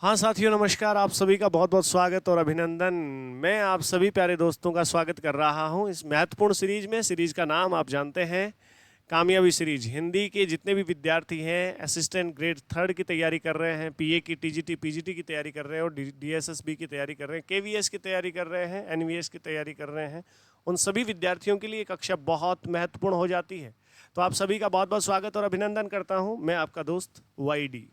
हाँ साथियों, नमस्कार। आप सभी का बहुत बहुत स्वागत और अभिनंदन। मैं आप सभी प्यारे दोस्तों का स्वागत कर रहा हूँ इस महत्वपूर्ण सीरीज में। सीरीज का नाम आप जानते हैं, कामयाबी सीरीज। हिंदी के जितने भी विद्यार्थी हैं, असिस्टेंट ग्रेड थर्ड की तैयारी कर रहे हैं, पीए की, टीजीटी, पीजीटी की तैयारी कर रहे हैं और डीएसएसबी की तैयारी कर रहे हैं, केवीएस की तैयारी कर रहे हैं, एनवीएस की तैयारी कर रहे हैं, उन सभी विद्यार्थियों के लिए कक्षा बहुत महत्वपूर्ण हो जाती है। तो आप सभी का बहुत बहुत स्वागत और अभिनंदन करता हूँ। मैं आपका दोस्त वाईडी।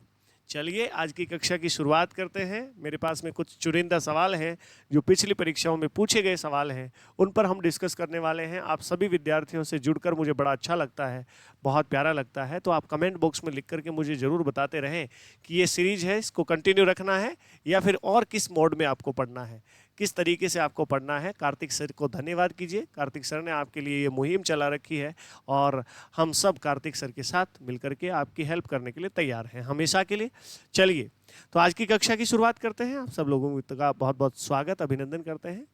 चलिए आज की कक्षा की शुरुआत करते हैं। मेरे पास में कुछ चुनिंदा सवाल हैं जो पिछली परीक्षाओं में पूछे गए सवाल हैं, उन पर हम डिस्कस करने वाले हैं। आप सभी विद्यार्थियों से जुड़कर मुझे बड़ा अच्छा लगता है, बहुत प्यारा लगता है। तो आप कमेंट बॉक्स में लिख करके मुझे ज़रूर बताते रहें कि ये सीरीज है, इसको कंटिन्यू रखना है या फिर और किस मोड में आपको पढ़ना है, किस तरीके से आपको पढ़ना है। कार्तिक सर को धन्यवाद कीजिए, कार्तिक सर ने आपके लिए ये मुहिम चला रखी है और हम सब कार्तिक सर के साथ मिलकर के आपकी हेल्प करने के लिए तैयार हैं हमेशा के लिए। चलिए तो आज की कक्षा की शुरुआत करते हैं। आप सब लोगों का बहुत बहुत स्वागत, अभिनंदन करते हैं।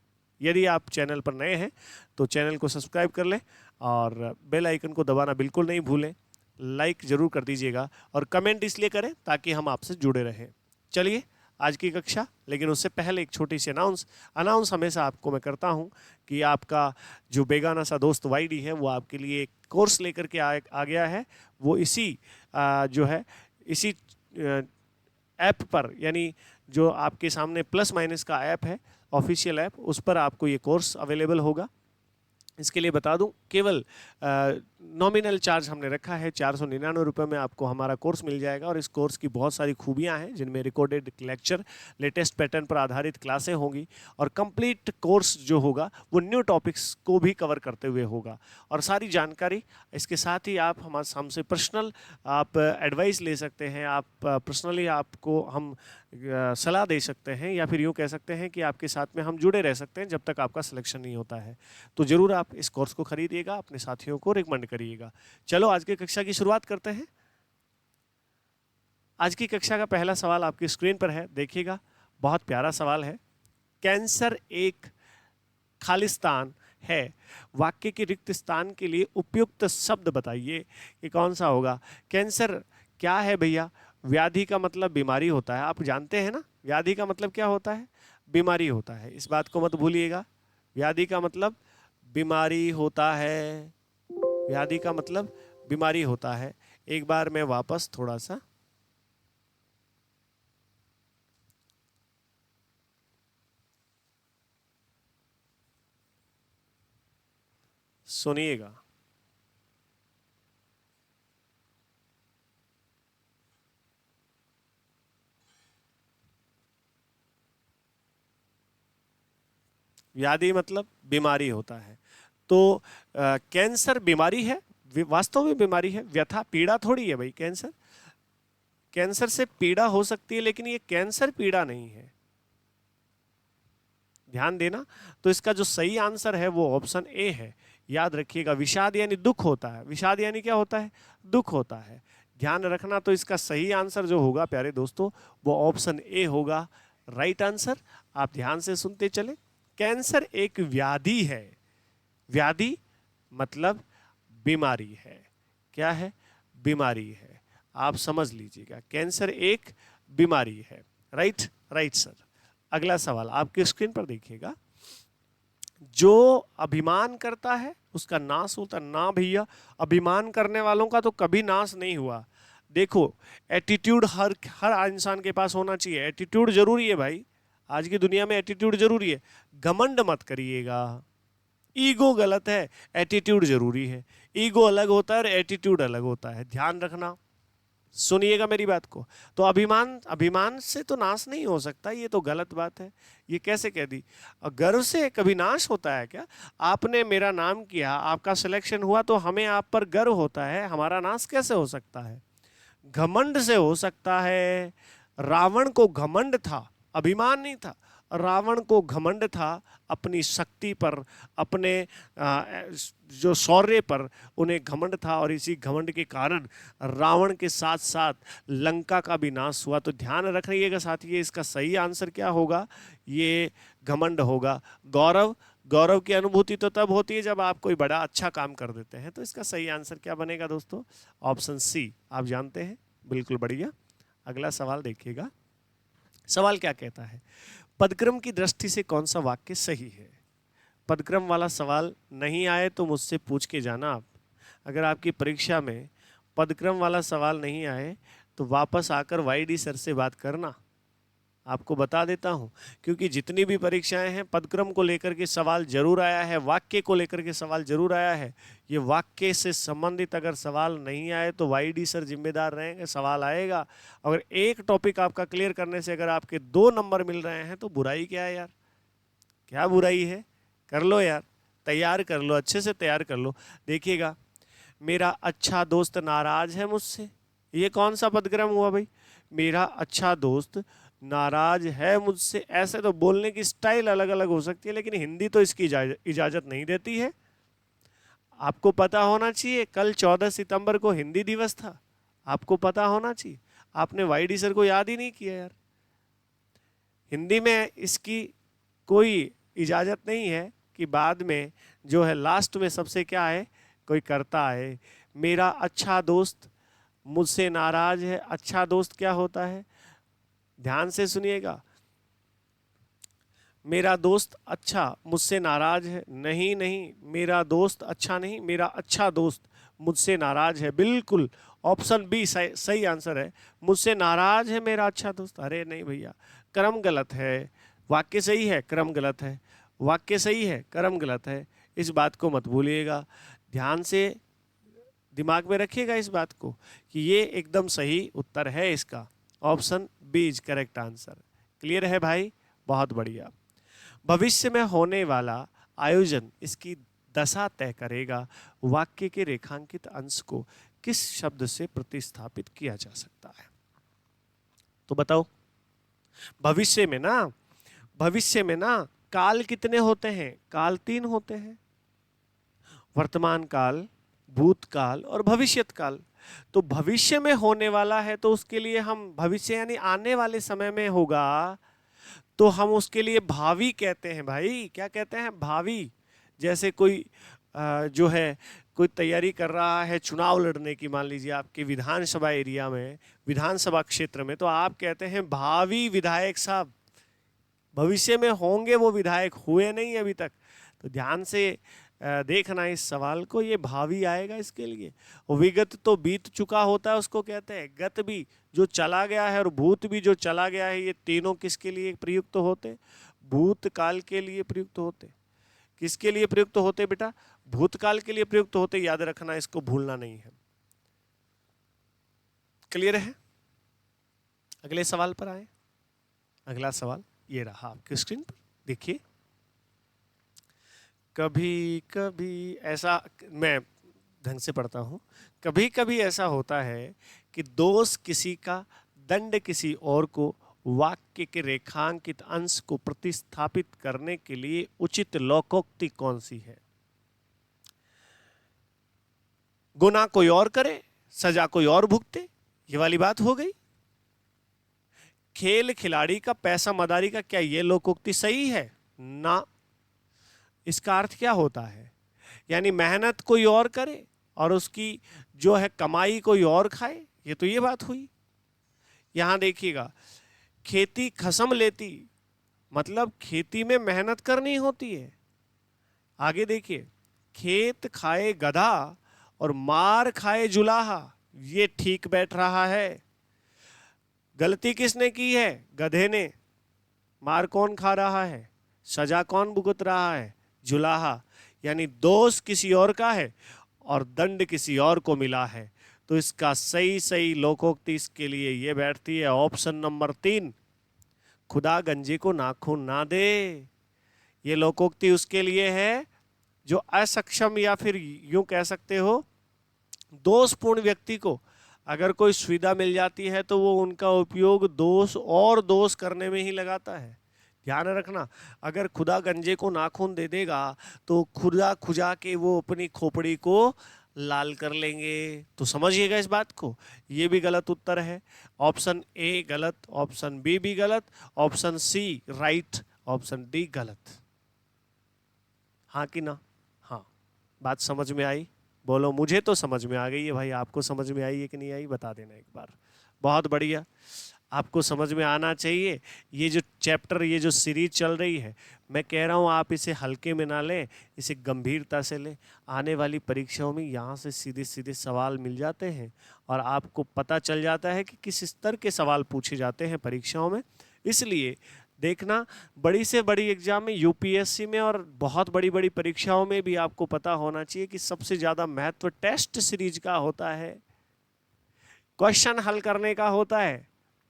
यदि आप चैनल पर नए हैं तो चैनल को सब्सक्राइब कर लें और बेल आइकन को दबाना बिल्कुल नहीं भूलें। लाइक ज़रूर कर दीजिएगा और कमेंट इसलिए करें ताकि हम आपसे जुड़े रहें। चलिए आज की कक्षा, लेकिन उससे पहले एक छोटी सी अनाउंस हमेशा आपको मैं करता हूं कि आपका जो बेगाना सा दोस्त वाईडी है वो आपके लिए एक कोर्स लेकर के आ गया है। वो इसी जो है इसी ऐप पर, यानी जो आपके सामने प्लस माइनस का ऐप है, ऑफिशियल ऐप, उस पर आपको ये कोर्स अवेलेबल होगा। इसके लिए बता दूं, केवल नॉमिनल चार्ज हमने रखा है, 499 रुपये में आपको हमारा कोर्स मिल जाएगा। और इस कोर्स की बहुत सारी खूबियां हैं, जिनमें रिकॉर्डेड लेक्चर, लेटेस्ट पैटर्न पर आधारित क्लासें होंगी और कंप्लीट कोर्स जो होगा वो न्यू टॉपिक्स को भी कवर करते हुए होगा। और सारी जानकारी इसके साथ ही आप हमसे पर्सनल आप एडवाइस ले सकते हैं। आप पर्सनली आपको हम सलाह दे सकते हैं, या फिर यूँ कह सकते हैं कि आपके साथ में हम जुड़े रह सकते हैं जब तक आपका सिलेक्शन नहीं होता है। तो ज़रूर आप इस कोर्स को खरीदिएगा, अपने साथियों को रिकमेंड करिएगा। चलो आज की कक्षा की शुरुआत करते हैं। आज की कक्षा का पहला सवाल आपकी स्क्रीन पर है, देखिएगा। बहुत प्यारा सवाल है। कैंसर एक खालिस्तान है, वाक्य के रिक्त स्थान के लिए उपयुक्त शब्द बताइए कि कौन सा होगा। कैंसर क्या है भैया? व्याधि का मतलब बीमारी होता है, आप जानते हैं ना। व्याधि का मतलब क्या होता है? बीमारी होता है, इस बात को मत भूलिएगा। व्याधि का मतलब बीमारी होता है, व्याधि का मतलब बीमारी होता है। एक बार मैं वापस थोड़ा सा सुनिएगा। व्याधि मतलब बीमारी होता है। तो कैंसर बीमारी है, वास्तव में बीमारी है। व्यथा, पीड़ा थोड़ी है भाई। कैंसर, कैंसर से पीड़ा हो सकती है, लेकिन ये कैंसर पीड़ा नहीं है, ध्यान देना। तो इसका जो सही आंसर है वो ऑप्शन ए है। याद रखिएगा, विषाद यानी दुख होता है। विषाद यानी क्या होता है? दुख होता है, ध्यान रखना। तो इसका सही आंसर जो होगा प्यारे दोस्तों, वो ऑप्शन ए होगा, राइट आंसर। आप ध्यान से सुनते चले। कैंसर एक व्याधि है, व्याधि मतलब बीमारी है। क्या है? बीमारी है। आप समझ लीजिएगा, कैंसर एक बीमारी है। Right, right sir. अगला सवाल आपकी स्क्रीन पर देखिएगा। जो अभिमान करता है उसका नाश होता ना भैया। अभिमान करने वालों का तो कभी नाश नहीं हुआ। देखो, एटीट्यूड हर हर इंसान के पास होना चाहिए। एटीट्यूड जरूरी है भाई, आज की दुनिया में एटीट्यूड जरूरी है। घमंड मत करिएगा, ईगो गलत है, एटीट्यूड जरूरी है। ईगो अलग होता है और एटीट्यूड अलग होता है, ध्यान रखना। सुनिएगा मेरी बात को। तो अभिमान, अभिमान से तो नाश नहीं हो सकता, ये तो गलत बात है। ये कैसे कह दी? गर्व से कभी नाश होता है क्या? आपने मेरा नाम किया, आपका सिलेक्शन हुआ, तो हमें आप पर गर्व होता है, हमारा नाश कैसे हो सकता है? घमंड से हो सकता है। रावण को घमंड था, अभिमान नहीं था। रावण को घमंड था अपनी शक्ति पर, अपने जो शौर्य पर उन्हें घमंड था, और इसी घमंड के कारण रावण के साथ साथ लंका का भी नाश हुआ। तो ध्यान रखिएगा साथियों, इसका सही आंसर क्या होगा? ये घमंड होगा। गौरव, गौरव की अनुभूति तो तब होती है जब आप कोई बड़ा अच्छा काम कर देते हैं। तो इसका सही आंसर क्या बनेगा दोस्तों? ऑप्शन सी, आप जानते हैं। बिल्कुल बढ़िया। अगला सवाल देखिएगा। सवाल क्या कहता है, पदक्रम की दृष्टि से कौन सा वाक्य सही है। पदक्रम वाला सवाल नहीं आए तो मुझसे पूछ के जाना आप। अगर आपकी परीक्षा में पदक्रम वाला सवाल नहीं आए तो वापस आकर वाईडी सर से बात करना। आपको बता देता हूं, क्योंकि जितनी भी परीक्षाएं हैं पदक्रम को लेकर के सवाल जरूर आया है, वाक्य को लेकर के सवाल जरूर आया है। ये वाक्य से संबंधित अगर सवाल नहीं आए तो वाईडी सर जिम्मेदार रहेंगे, सवाल आएगा। अगर एक टॉपिक आपका क्लियर करने से अगर आपके 2 नंबर मिल रहे हैं तो बुराई क्या है यार, क्या बुराई है, कर लो यार, तैयार कर लो, अच्छे से तैयार कर लो। देखिएगा, मेरा अच्छा दोस्त नाराज है मुझसे, ये कौन सा पदक्रम हुआ भाई। मेरा अच्छा दोस्त नाराज है मुझसे, ऐसे तो बोलने की स्टाइल अलग अलग हो सकती है, लेकिन हिंदी तो इसकी इजाजत नहीं देती है। आपको पता होना चाहिए कल 14 सितंबर को हिंदी दिवस था, आपको पता होना चाहिए। आपने वाईडी सर को याद ही नहीं किया यार। हिंदी में इसकी कोई इजाजत नहीं है कि बाद में जो है लास्ट में सबसे क्या है, कोई करता है। मेरा अच्छा दोस्त मुझसे नाराज है, अच्छा दोस्त क्या होता है, ध्यान से सुनिएगा। मेरा दोस्त अच्छा मुझसे नाराज है, नहीं नहीं, मेरा दोस्त अच्छा नहीं, मेरा अच्छा दोस्त मुझसे नाराज है। बिल्कुल ऑप्शन बी सही आंसर है, मुझसे नाराज है मेरा अच्छा दोस्त। अरे नहीं भैया, क्रम गलत है, वाक्य सही है, क्रम गलत है, वाक्य सही है, क्रम गलत है। इस बात को मत भूलिएगा, ध्यान से दिमाग में रखिएगा इस बात को कि ये एकदम सही उत्तर है इसका। Option B is correct answer. Clear है भाई, बहुत बढ़िया। भविष्य में होने वाला आयोजन इसकी दशा तय करेगा। वाक्य के रेखांकित अंश को किस शब्द से प्रतिस्थापित किया जा सकता है, तो बताओ। भविष्य में ना काल कितने होते हैं, काल 3 होते हैं, वर्तमान काल, भूतकाल और भविष्यत काल। तो भविष्य में होने वाला है तो उसके लिए हम, भविष्य यानी आने वाले समय में होगा, तो हम उसके लिए भावी कहते हैं भाई। क्या कहते हैं, भावी। जैसे कोई जो है कोई तैयारी कर रहा है चुनाव लड़ने की, मान लीजिए आपके विधानसभा एरिया में, विधानसभा क्षेत्र में, तो आप कहते हैं भावी विधायक साहब, भविष्य में होंगे वो विधायक, हुए नहीं अभी तक। तो ध्यान से देखना इस सवाल को, ये भावी आएगा इसके लिए। विगत तो बीत चुका होता है उसको कहते हैं, गत भी जो चला गया है और भूत भी जो चला गया है, ये तीनों किसके लिए प्रयुक्त होते, भूतकाल के लिए प्रयुक्त होते। किसके लिए प्रयुक्त होते बेटा, भूतकाल के लिए प्रयुक्त होते, याद रखना, इसको भूलना नहीं है। क्लियर है, अगले सवाल पर आए। अगला सवाल ये रहा आपकी स्क्रीन पर, देखिए। कभी कभी ऐसा, मैं ढंग से पढ़ता हूँ, कभी कभी ऐसा होता है कि दोष किसी का, दंड किसी और को वाक्य के रेखांकित अंश को प्रतिस्थापित करने के लिए उचित लोकोक्ति कौन सी है। गुनाह कोई और करे, सजा कोई और भुगते, ये वाली बात हो गई। खेल खिलाड़ी का, पैसा मदारी का, क्या ये लोकोक्ति सही है ना। इसका अर्थ क्या होता है, यानी मेहनत कोई और करे और उसकी जो है कमाई कोई और खाए, ये तो ये बात हुई। यहां देखिएगा, खेती खसम लेती, मतलब खेती में मेहनत करनी होती है। आगे देखिए, खेत खाए गधा और मार खाए जुलाहा, ये ठीक बैठ रहा है। गलती किसने की है, गधे ने। मार कौन खा रहा है, सजा कौन भुगत रहा है, जुलाहा। यानी दोष किसी और का है और दंड किसी और को मिला है। तो इसका सही लोकोक्ति इसके लिए ये बैठती है ऑप्शन नंबर 3, खुदा गंजे को नाखून ना दे। ये लोकोक्ति उसके लिए है जो असक्षम, या फिर यूं कह सकते हो दोषपूर्ण व्यक्ति को अगर कोई सुविधा मिल जाती है तो वो उनका उपयोग दोष करने में ही लगाता है। ध्यान रखना, अगर खुदा गंजे को नाखून दे देगा तो खुदा खुजा के वो अपनी खोपड़ी को लाल कर लेंगे। तो समझिएगा इस बात को, ये भी गलत उत्तर है। ऑप्शन ए गलत, ऑप्शन बी भी गलत, option C right, option D गलत। हाँ कि ना, हाँ। बात समझ में आई, बोलो। मुझे तो समझ में आ गई है भाई, आपको समझ में आई है कि नहीं आई, बता देना एक बार। बहुत बढ़िया। आपको समझ में आना चाहिए। ये जो चैप्टर, ये जो सीरीज चल रही है, मैं कह रहा हूँ आप इसे हल्के में ना लें, इसे गंभीरता से लें। आने वाली परीक्षाओं में यहाँ से सीधे सीधे सवाल मिल जाते हैं और आपको पता चल जाता है कि किस स्तर के सवाल पूछे जाते हैं परीक्षाओं में। इसलिए देखना, बड़ी से बड़ी एग्जाम में, यूपीएससी में और बहुत बड़ी बड़ी परीक्षाओं में भी आपको पता होना चाहिए कि सबसे ज़्यादा महत्व टेस्ट सीरीज का होता है, क्वेश्चन हल करने का होता है।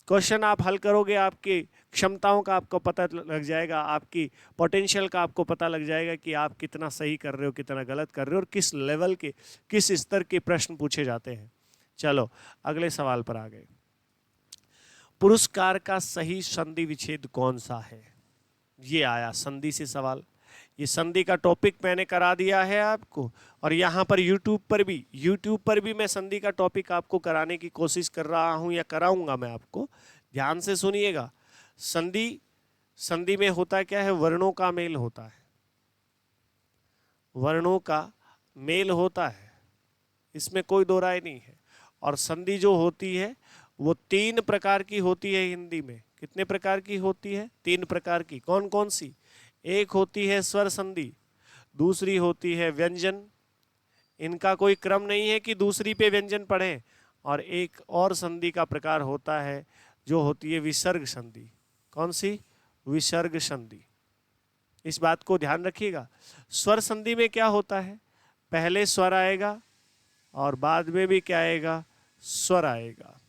क्वेश्चन आप हल करोगे, आपकी क्षमताओं का आपको पता लग जाएगा, आपकी पोटेंशियल का आपको पता लग जाएगा कि आप कितना सही कर रहे हो, कितना गलत कर रहे हो और किस लेवल के, किस स्तर के प्रश्न पूछे जाते हैं। चलो अगले सवाल पर आ गए। पुरस्कार का सही संधि विच्छेद कौन सा है? ये आया संधि से सवाल। ये संधि का टॉपिक मैंने करा दिया है आपको, और यहाँ पर यूट्यूब पर भी मैं संधि का टॉपिक आपको कराने की कोशिश कर रहा हूँ या कराऊंगा मैं आपको। ध्यान से सुनिएगा। संधि में होता क्या है? वर्णों का मेल होता है, वर्णों का मेल होता है, इसमें कोई दो राय नहीं है। और संधि जो होती है वो 3 प्रकार की होती है हिंदी में। कितने प्रकार की होती है? 3 प्रकार की। कौन कौन सी? एक होती है स्वर संधि, दूसरी होती है व्यंजन, इनका कोई क्रम नहीं है कि दूसरी पे व्यंजन पढ़ें, और एक और संधि का प्रकार होता है जो होती है विसर्ग संधि। कौन सी? विसर्ग संधि। इस बात को ध्यान रखिएगा। स्वर संधि में क्या होता है? पहले स्वर आएगा और बाद में भी क्या आएगा? स्वर आएगा।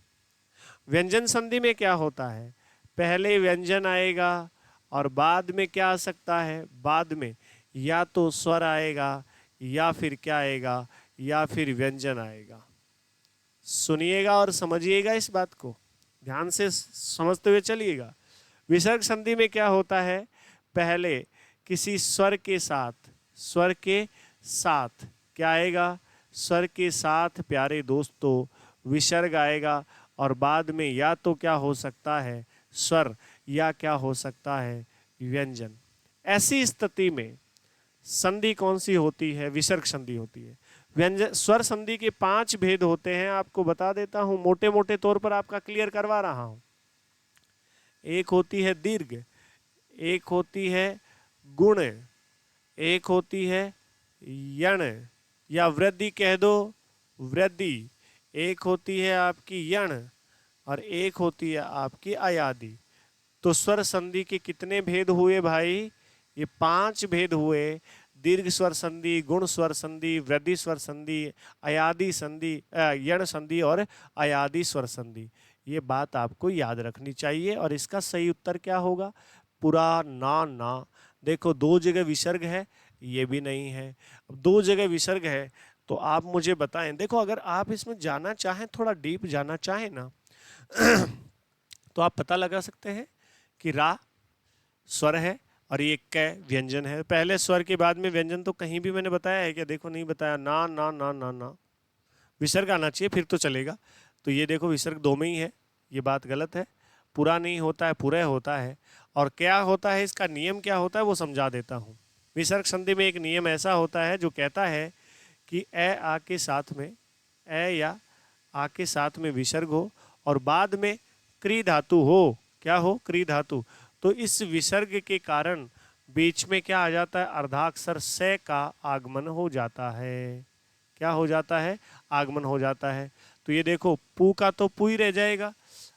व्यंजन संधि में क्या होता है? पहले व्यंजन आएगा और बाद में क्या आ सकता है? बाद में या तो स्वर आएगा या फिर क्या आएगा? या फिर व्यंजन आएगा। सुनिएगा और समझिएगा, इस बात को ध्यान से समझते हुए चलिएगा। विसर्ग संधि में क्या होता है? पहले किसी स्वर के साथ क्या आएगा? स्वर के साथ प्यारे दोस्तों विसर्ग आएगा, और बाद में या तो क्या हो सकता है? स्वर, या क्या हो सकता है? व्यंजन। ऐसी स्थिति में संधि कौन सी होती है? विसर्ग संधि होती है। व्यंजन स्वर संधि के 5 भेद होते हैं, आपको बता देता हूं, मोटे मोटे तौर पर आपका क्लियर करवा रहा हूं। एक होती है दीर्घ, एक होती है गुण, एक होती है यण या वृद्धि कह दो, वृद्धि, एक होती है आपकी यण, और एक होती है आपकी अयादि। तो स्वर संधि के कितने भेद हुए भाई? ये 5 भेद हुए। दीर्घ स्वर संधि, गुण स्वर संधि, वृद्धि स्वर संधि, अयादि संधि, यण संधि और अयादि स्वर संधि। ये बात आपको याद रखनी चाहिए। और इसका सही उत्तर क्या होगा? पुरा ना ना। देखो 2 जगह विसर्ग है, ये भी नहीं है। अब 2 जगह विसर्ग है तो आप मुझे बताएं। देखो अगर आप इसमें जाना चाहें, थोड़ा डीप जाना चाहें ना तो आप पता लगा सकते हैं कि रा स्वर है और ये कै व्यंजन है। पहले स्वर के बाद में व्यंजन तो कहीं भी मैंने बताया है क्या? देखो नहीं बताया। ना ना ना ना ना, विसर्ग आना चाहिए फिर तो चलेगा। तो ये देखो विसर्ग 2 में ही है, ये बात गलत है। पूरा नहीं होता है, पूरा होता है। और क्या होता है, इसका नियम क्या होता है वो समझा देता हूँ। विसर्ग संधि में एक नियम ऐसा होता है जो कहता है कि ए आ के साथ में, ए या आ के साथ में विसर्ग हो और बाद में क्री धातु हो। क्या हो? क्री धातु। तो इस विसर्ग के कारण बीच में क्या आ जाता है? अर्धाक्षर से का आगमन हो जाता है। क्या हो जाता है? आगमन हो जाता है। तो ये देखो, पू का तो पू ही रह जाएगा,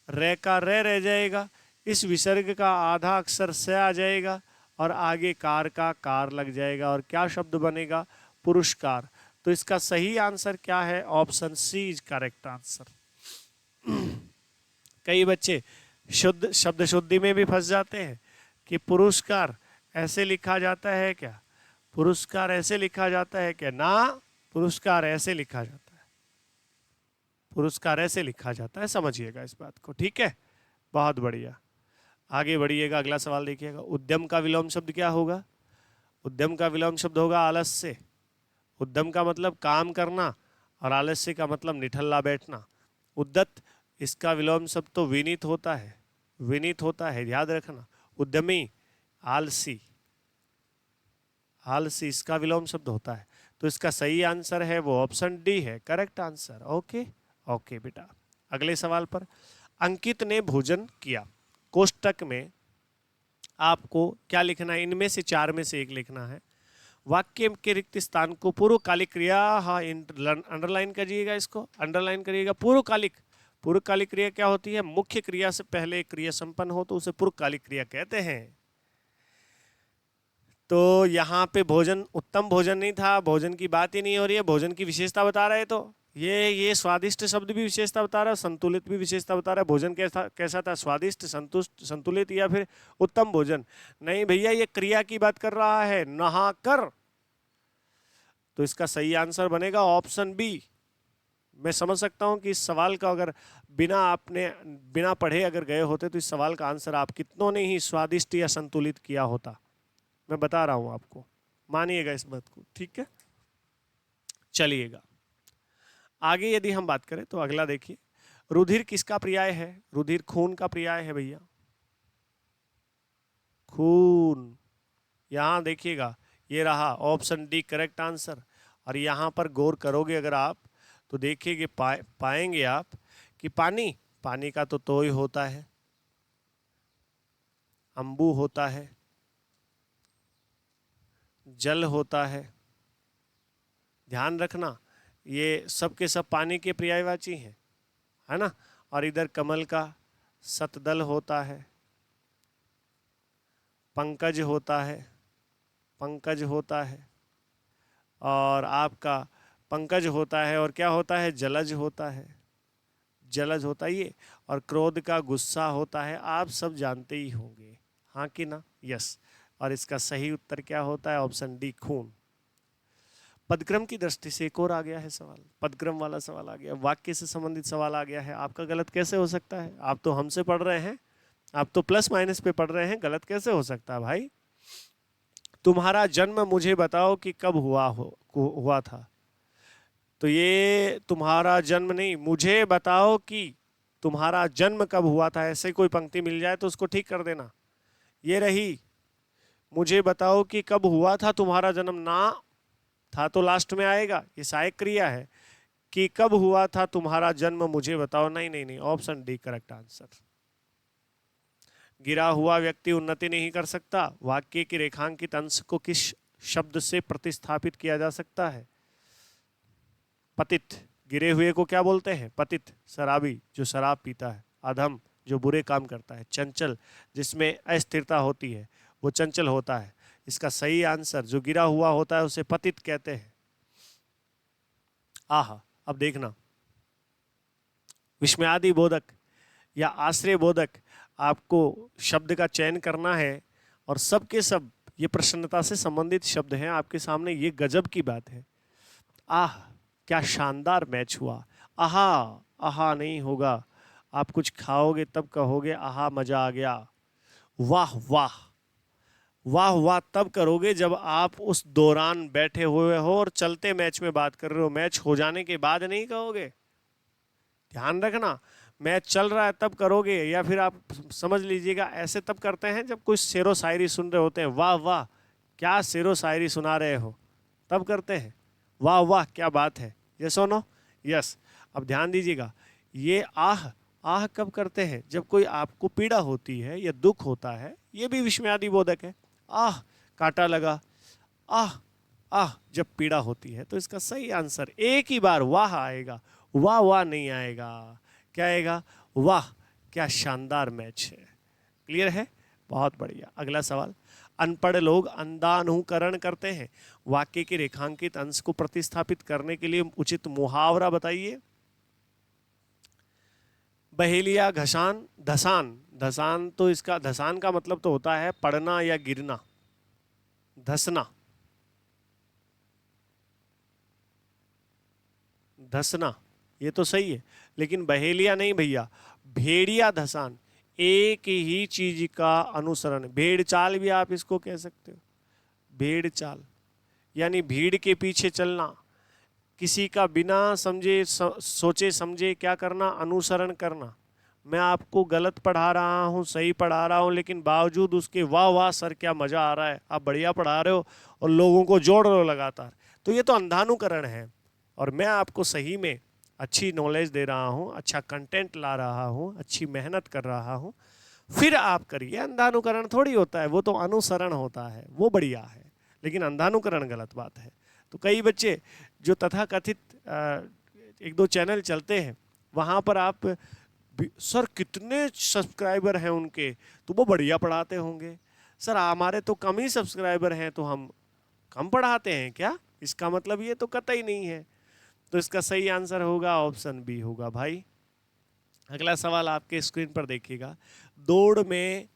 रे का रे रह जाएगा, इस विसर्ग का आधा अक्षर से आ जाएगा और आगे कार का कार लग जाएगा, और क्या शब्द बनेगा? पुरस्कार। तो इसका सही आंसर क्या है? Option C is correct answer. कई बच्चे शुद्ध शब्द शुद्धि में भी फंस जाते हैं कि पुरस्कार ऐसे लिखा जाता है क्या? पुरस्कार ऐसे लिखा जाता है क्या? ना, पुरस्कार ऐसे लिखा जाता है, पुरस्कार ऐसे लिखा जाता है। समझिएगा इस बात को, ठीक है? बहुत बढ़िया, आगे बढ़िएगा। अगला सवाल देखिएगा। उद्यम का विलोम शब्द क्या होगा? उद्यम का विलोम शब्द होगा आलस्य। उद्यम का मतलब काम करना और आलस्य का मतलब निठल्ला बैठना। उद्यत, इसका विलोम शब्द तो विनीत होता है, विनीत होता है, याद रखना। उद्यमी, आलसी, आलसी इसका विलोम शब्द होता है। तो इसका सही आंसर है वो ऑप्शन डी है, करेक्ट आंसर। ओके ओके बेटा, अगले सवाल पर। अंकित ने भोजन किया। कोष्टक में आपको क्या लिखना है, इनमें से चार में से एक लिखना है। वाक्य के रिक्त स्थान को पूर्वकालिक क्रिया, हाँ अंडरलाइन करिएगा, इसको अंडरलाइन करिएगा। पूर्वकालिक क्रिया क्या होती है, मुख्य क्रिया से पहले क्रिया संपन्न हो तो उसे पूर्वकालिक क्रिया कहते हैं। तो यहाँ पे भोजन, उत्तम भोजन नहीं था, भोजन की बात ही नहीं हो रही है, भोजन की विशेषता बता रहे। तो ये स्वादिष्ट शब्द भी विशेषता बता रहा है, संतुलित भी विशेषता बता रहा है। भोजन कैसा था, स्वादिष्ट, संतुष्ट, संतुलित या फिर उत्तम भोजन? नहीं भैया, ये क्रिया की बात कर रहा है, नहाकर। तो इसका सही आंसर बनेगा ऑप्शन बी। मैं समझ सकता हूं कि इस सवाल का अगर बिना पढ़े अगर गए होते तो इस सवाल का आंसर आप कितनों ने ही स्वादिष्ट या संतुलित किया होता। मैं बता रहा हूं आपको, मानिएगा इस बात को, ठीक है। चलिएगा आगे यदि हम बात करें तो अगला देखिए, रुधिर किसका पर्याय है? रुधिर खून का पर्याय है भैया, खून। यहां देखिएगा, ये रहा ऑप्शन डी करेक्ट आंसर। और यहां पर गौर करोगे अगर आप तो देखिए पाएंगे आप कि पानी का तो तोय होता है, अंबु होता है, जल होता है। ध्यान रखना, ये सब के सब पानी के पर्यायवाची हैं, है ना। और इधर कमल का सतदल होता है, पंकज होता है, और आपका पंकज होता है, और क्या होता है, जलज होता है ये। और क्रोध का गुस्सा होता है, आप सब जानते ही होंगे, हाँ कि ना? यस। और इसका सही उत्तर क्या होता है? ऑप्शन डी, खून। पदक्रम की दृष्टि से एक और आ गया है सवाल, पदक्रम वाला सवाल आ गया, वाक्य से संबंधित सवाल आ गया है। आपका गलत कैसे हो सकता है? आप तो हमसे पढ़ रहे हैं, आप तो प्लस माइनस पे पढ़ रहे हैं, गलत कैसे हो सकता है भाई? तुम्हारा जन्म मुझे बताओ कि कब हुआ था। तो ये तुम्हारा जन्म नहीं, मुझे बताओ कि तुम्हारा जन्म कब हुआ था, ऐसे कोई पंक्ति मिल जाए तो उसको ठीक कर देना। ये रही, मुझे बताओ कि कब हुआ था तुम्हारा जन्म, ना था तो लास्ट में आएगा, ये सहायक क्रिया है। कि कब हुआ था तुम्हारा जन्म मुझे बताओ, नहीं, ऑप्शन डी करेक्ट आंसर। गिरा हुआ व्यक्ति उन्नति नहीं कर सकता। वाक्य के रेखांकित अंश को किस शब्द से प्रतिस्थापित किया जा सकता है? पतित, गिरे हुए को क्या बोलते हैं? पतित। शराबी, जो शराब पीता है। अधम, जो बुरे काम करता है। चंचल, जिसमें अस्थिरता होती है, वो चंचल होता है। इसका सही आंसर, जो गिरा हुआ होता है उसे पतित कहते हैं। आहा, अब देखना, विस्मयादि बोधक या आश्रय बोधक आपको शब्द का चयन करना है, और सब के सब ये प्रसन्नता से संबंधित शब्द हैं आपके सामने। ये गजब की बात है। आह, क्या शानदार मैच हुआ। आहा, आहा नहीं होगा, आप कुछ खाओगे तब कहोगे आहा मजा आ गया। वाह वाह, वाह वाह तब करोगे जब आप उस दौरान बैठे हुए हो और चलते मैच में बात कर रहे हो। मैच हो जाने के बाद नहीं कहोगे, ध्यान रखना। मैच चल रहा है तब करोगे, या फिर आप समझ लीजिएगा ऐसे तब करते हैं जब कोई शेरो शायरी सुन रहे होते हैं। वाह वाह, क्या शेरो शायरी सुना रहे हो, तब करते हैं वाह वाह क्या बात है। यस और नो? यस। अब ध्यान दीजिएगा, ये आह, आह कब करते हैं? जब कोई आपको पीड़ा होती है या दुख होता है, ये भी विस्मयादि बोधक है। आह, कांटा लगा, आह आह जब पीड़ा होती है। तो इसका सही आंसर एक ही बार वाह आएगा, वाह वाह नहीं आएगा। क्या आएगा? वाह, क्या शानदार मैच है। क्लियर है? बहुत बढ़िया। अगला सवाल, अनपढ़ लोग अंधानुकरण करते हैं। वाक्य के रेखांकित अंश को प्रतिस्थापित करने के लिए उचित मुहावरा बताइए। बहेलिया घसान धसान, धसान तो इसका, धसान का मतलब तो होता है पड़ना या गिरना, धसना, धसना, ये तो सही है। लेकिन बहेलिया नहीं भैया, भेड़िया धसान, एक ही चीज का अनुसरण। भेड़ चाल भी आप इसको कह सकते हो। भेड़ चाल यानी भीड़ के पीछे चलना, किसी का बिना समझे सोचे समझे क्या करना, अनुसरण करना। मैं आपको गलत पढ़ा रहा हूँ, सही पढ़ा रहा हूँ, लेकिन बावजूद उसके वाह वाह सर क्या मजा आ रहा है, आप बढ़िया पढ़ा रहे हो और लोगों को जोड़ रहे हो लगातार, तो ये तो अंधानुकरण है। और मैं आपको सही में अच्छी नॉलेज दे रहा हूँ, अच्छा कंटेंट ला रहा हूँ, अच्छी मेहनत कर रहा हूँ, फिर आप करिए। अंधानुकरण थोड़ी होता है, वो तो अनुसरण होता है, वो बढ़िया है, लेकिन अंधानुकरण गलत बात है। तो कई बच्चे जो तथाकथित एक दो चैनल चलते हैं, वहाँ पर आप सर कितने सब्सक्राइबर हैं उनके, तो वो बढ़िया पढ़ाते होंगे। सर हमारे तो कम ही सब्सक्राइबर हैं, तो हम कम पढ़ाते हैं क्या? इसका मतलब ये तो कतई नहीं है। तो इसका सही आंसर होगा ऑप्शन बी होगा भाई। अगला सवाल आपके स्क्रीन पर देखिएगा। दौड़ में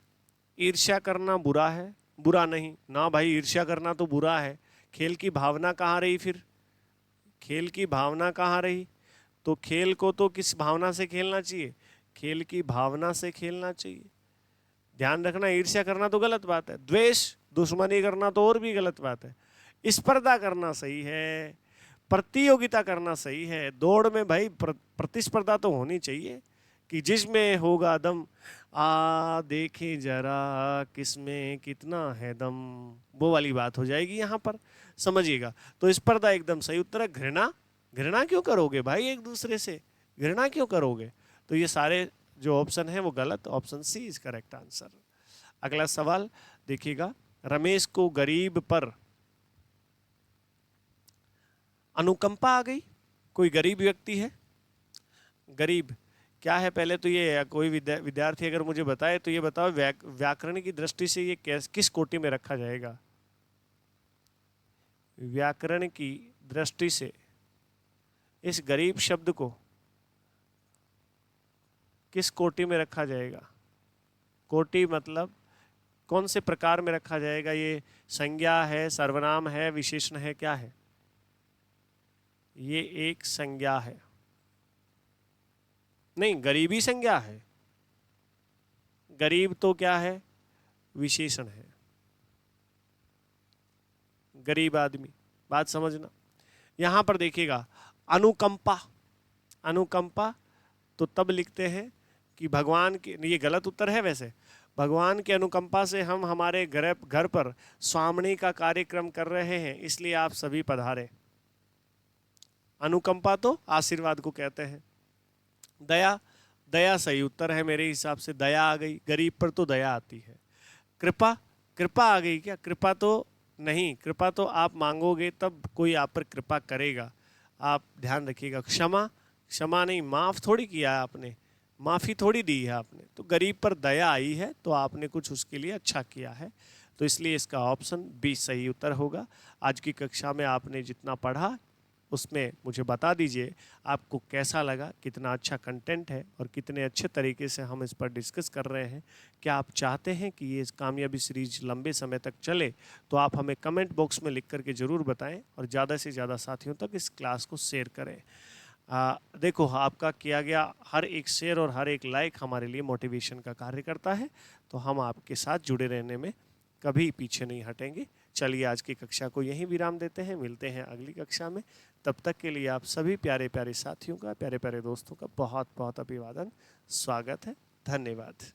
ईर्ष्या करना बुरा है? बुरा नहीं ना भाई, ईर्ष्या करना तो बुरा है। खेल की भावना कहाँ रही फिर? खेल की भावना कहाँ रही? तो खेल को तो किस भावना से खेलना चाहिए? खेल की भावना से खेलना चाहिए। ध्यान रखना, ईर्ष्या करना तो गलत बात है, द्वेष दुश्मनी करना तो और भी गलत बात है। स्पर्धा करना सही है, प्रतियोगिता करना सही है। दौड़ में भाई प्रतिस्पर्धा तो होनी चाहिए कि जिसमें होगा दम, आ देखें जरा किसमें कितना है दम, वो वाली बात हो जाएगी यहाँ पर, समझिएगा। तो स्पर्धा एकदम सही उत्तर है। घृणा, घृणा क्यों करोगे भाई एक दूसरे से? घृणा क्यों करोगे? तो ये सारे जो ऑप्शन है वो गलत, option C is correct answer. अगला सवाल देखिएगा। रमेश को गरीब पर अनुकंपा आ गई। कोई गरीब व्यक्ति है, गरीब क्या है पहले तो ये, कोई विद्यार्थी अगर मुझे बताए तो ये बताओ व्याकरण की दृष्टि से ये किस कोटि में रखा जाएगा? व्याकरण की दृष्टि से इस गरीब शब्द को किस कोटि में रखा जाएगा? कोटि मतलब कौन से प्रकार में रखा जाएगा? ये संज्ञा है, सर्वनाम है, विशेषण है, क्या है? ये एक संज्ञा है। नहीं, गरीबी संज्ञा है। गरीब तो क्या है? विशेषण है। गरीब आदमी, बात समझना। यहां पर देखिएगा, अनुकंपा, अनुकंपा तो तब लिखते हैं कि भगवान के, ये गलत उत्तर है वैसे, भगवान की अनुकंपा से हम हमारे घर पर स्वामणी का कार्यक्रम कर रहे हैं, इसलिए आप सभी पधारे। अनुकंपा तो आशीर्वाद को कहते हैं। दया, दया सही उत्तर है मेरे हिसाब से, दया आ गई। गरीब पर तो दया आती है। कृपा, कृपा आ गई क्या? कृपा तो नहीं, कृपा तो आप मांगोगे तब कोई आप पर कृपा करेगा, आप ध्यान रखिएगा। क्षमा, क्षमा नहीं, माफ थोड़ी किया है आपने, माफ़ी थोड़ी दी है आपने। तो गरीब पर दया आई है तो आपने कुछ उसके लिए अच्छा किया है, तो इसलिए इसका ऑप्शन बी सही उत्तर होगा। आज की कक्षा में आपने जितना पढ़ा उसमें मुझे बता दीजिए आपको कैसा लगा, कितना अच्छा कंटेंट है और कितने अच्छे तरीके से हम इस पर डिस्कस कर रहे हैं। क्या आप चाहते हैं कि ये कामयाबी सीरीज लंबे समय तक चले? तो आप हमें कमेंट बॉक्स में लिख करके ज़रूर बताएं और ज़्यादा से ज़्यादा साथियों तक इस क्लास को शेयर करें। देखो, आपका किया गया हर एक शेयर और हर एक लाइक हमारे लिए मोटिवेशन का कार्य करता है, तो हम आपके साथ जुड़े रहने में कभी पीछे नहीं हटेंगे। चलिए आज की कक्षा को यहीं विराम देते हैं, मिलते हैं अगली कक्षा में। तब तक के लिए आप सभी प्यारे प्यारे साथियों का, प्यारे प्यारे दोस्तों का बहुत बहुत अभिवादन, स्वागत है, धन्यवाद।